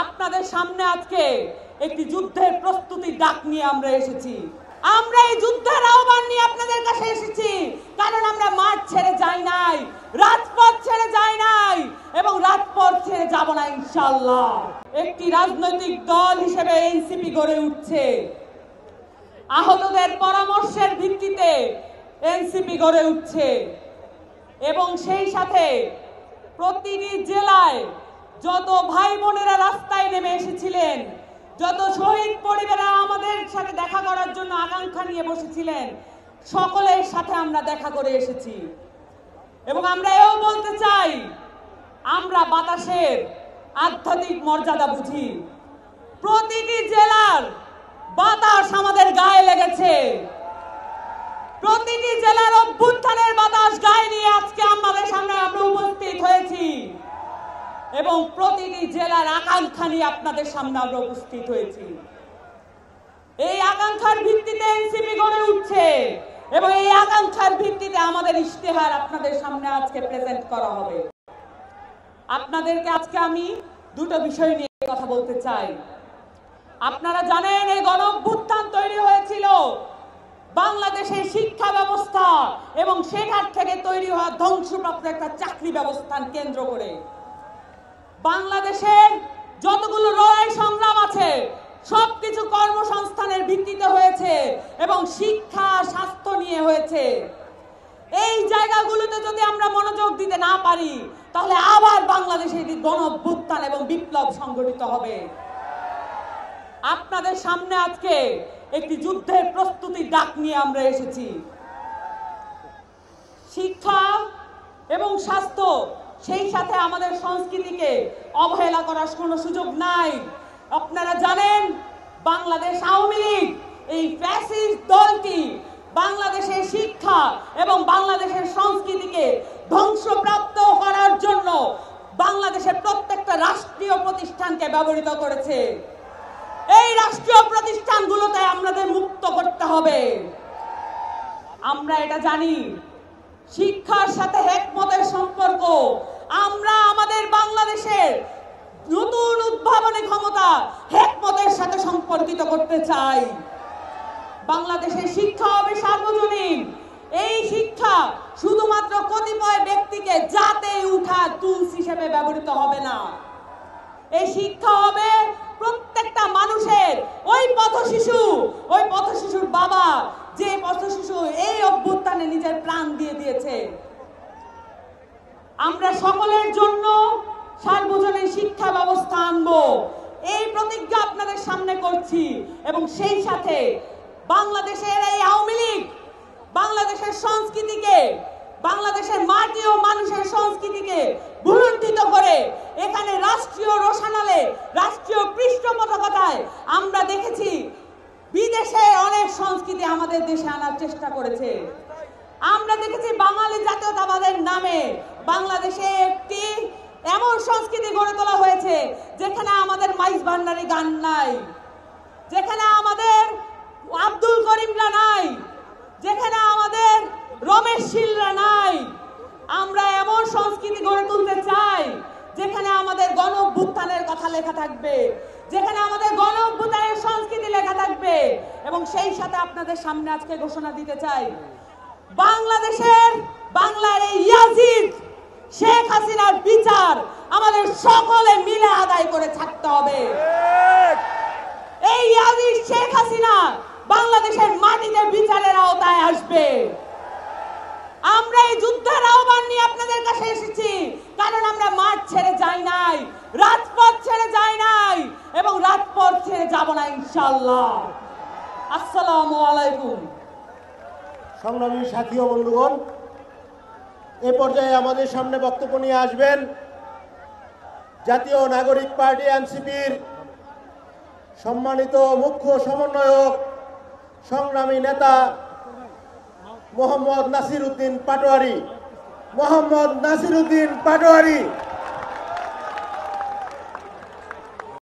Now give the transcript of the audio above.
আপনাদের সামনে আজকে একটি যুদ্ধের প্রস্তুতির ডাক নিয়ে আমরা এসেছি। আমরা এই যুদ্ধের আহ্বান নিয়ে আপনাদের কাছে এসেছি, কারণ আমরা মাঠ ছেড়ে যাই নাই, রাজপথ ছেড়ে যাই নাই এবং রাজপথ ছেড়ে যাব না ইনশাআল্লাহ। একটি রাজনৈতিক দল হিসেবে এনসিপি গড়ে উঠছে। আহতদের পরামর্শের ভিত্তিতে এনসিপি গড়ে উঠছে এবং সেই সাথে প্রতিটি জেলায় যত ভাই বোনেরা রাস্তায় নেমে এসেছিলেন, যত শহীদ পরিবাররা আমাদের সাথে দেখা করার জন্য আকাঙ্ক্ষা নিয়ে বসেছিলেন, সকলের সাথে আমরা দেখা করে এসেছি। এবং আমরা এও বলতে চাই, আমরা বাতাসের আধ্যাত্মিক মর্যাদা বুঝি। প্রতিটি জেলার বাতাস আমাদের গায়ে লেগেছে, প্রতিটি জেলার অভ্যুত্থানের বাতাস গায়ে নিয়ে আজকে আমাদের সামনে আমরা উপস্থিত হয়েছি এবং প্রতিটি জেলার আকাঙ্ক্ষা নিয়ে আপনাদের সামনে আমরা উপস্থিত হয়েছি। এই আকাঙ্ক্ষার ভিত্তিতে এনসিপি গড়ে উঠছে এবং এই আকাঙ্ক্ষার ভিত্তিতে আমাদের ইশতেহার আপনাদের সামনে আজকে প্রেজেন্ট করা হবে। আপনাদেরকে আজকে আমি দুটো বিষয় নিয়ে কথা বলতে চাই। আপনারা জানেন, এই গণঅভ্যুত্থান তৈরি হয়েছিল বাংলাদেশের শিক্ষা ব্যবস্থা এবং সেখান থেকে তৈরি হওয়া ধ্বংসপ্রাপ্ত একটা চাকরি ব্যবস্থান কেন্দ্র করে। বাংলাদেশের যতগুলো লড়াই সংগ্রাম আছে সবকিছু কর্মসংস্থানের ভিত্তিতে হয়েছে এবং শিক্ষা স্বাস্থ্য নিয়ে হয়েছে। এই জায়গাগুলোতে যদি আমরা মনোযোগ দিতে না পারি, তাহলে আবার বাংলাদেশে গণঅভ্যুত্থান এবং বিপ্লব সংগঠিত হবে। আপনাদের সামনে আজকে একটি যুদ্ধের প্রস্তুতির ডাক নিয়ে আমরা এসেছি। শিক্ষা এবং স্বাস্থ্য, সেই সাথে আমাদের সংস্কৃতিকে অবহেলা করার কোনো সুযোগ নাই। আপনারা জানেন, বাংলাদেশ আওয়ামী লীগ এই ফ্যাসিস্ট দলটি বাংলাদেশের শিক্ষা এবং বাংলাদেশের সংস্কৃতিকে ধ্বংসপ্রাপ্ত করার জন্য বাংলাদেশের প্রত্যেকটা রাষ্ট্রীয় প্রতিষ্ঠানকে ব্যবহৃত করেছে। এই রাষ্ট্রীয় প্রতিষ্ঠানগুলোতে আমাদের মুক্ত করতে হবে। আমরা এটা জানি, শিক্ষার সাথে হেকমতের সম্পর্ক। আমরা আমাদের বাংলাদেশের নতুন উদ্ভাবনী ক্ষমতা হেকমতের সাথে সম্পর্কিত করতে চাই। বাংলাদেশের শিক্ষা হবে সার্বজনীন। এই শিক্ষা শুধুমাত্র কতিপয় ব্যক্তিকে জাতে উঠা টুলস হিসেবে ব্যবহৃত হবে না। এই শিক্ষা হবে প্রত্যেকটা মানুষের। ওই পথশিশুর বাবা, যে পথশিশু এই অভ্যুত্থানে নিজের প্রাণ দিয়ে দিয়েছে। আমরা সকলের জন্য সার্বজনীন শিক্ষা ব্যবস্থা আনবো, এই প্রতিজ্ঞা আপনাদের সামনে করছি। এবং সেই সাথে বাংলাদেশের এই আওয়ামী লীগ বাংলাদেশের সংস্কৃতিকে, বাংলাদেশের মাটি ও মানুষের সংস্কৃতিকে ভুলুণ্ঠিত করে এখানে রাষ্ট্রীয় রোশানালে, রাষ্ট্রীয় পৃষ্ঠপোষকতায় আমরা দেখেছি বিদেশে অনেক সংস্কৃতি আমাদের দেশে আনার চেষ্টা করেছে। আমরা দেখেছি বাঙালি জাতীয়তাবাদের নামে বাংলাদেশে একটি এমন সংস্কৃতি গড়ে তোলা হয়েছে যেখানে আমাদের মাইজ ভান্ডারী গান নাই, যেখানে আমাদের আব্দুল করিমরা নাই, যেখানে আমাদের রমেশ শীলরা নাই। আমরা এমন সংস্কৃতি গড়ে তুলতে চাই যেখানে আমাদের গণ অভ্যুত্থানের কথা লেখা থাকবে, যেখানে আমাদের গণ অভ্যুত্থানের সংস্কৃতি লেখা থাকবে। এবং সেই সাথে আপনাদের সামনে আজকে ঘোষণা দিতে চাই, বাংলার এই ইয়াজিদ শেখ হাসিনার বিচার আমাদের সকলে মিলে আদায় করে থাকতে হবে। এই ইয়াজিদ শেখ হাসিনা বাংলাদেশের মাটিতে বিচারের আওতায় আসবে। আমরা এই যুদ্ধের আহ্বান নিয়ে আপনাদের কাছে এসেছি, কারণ আমরা মাঠ ছেড়ে যাই নাই, রাজপথ ছেড়ে যাই নাই এবং রাজপথ ছেড়ে যাব না ইনশাআল্লাহ। আসসালামু আলাইকুম। সংগ্রামী সাথী ও বন্ধুগণ, এ পর্যায়ে আমাদের সামনে বক্তব্য নিয়ে আসবেন জাতীয় নাগরিক পার্টি এনসিপির সম্মানিত মুখ্য সমন্বয়ক, সংগ্রামী নেতা মোহাম্মদ নাসির উদ্দিন পাটোয়ারি।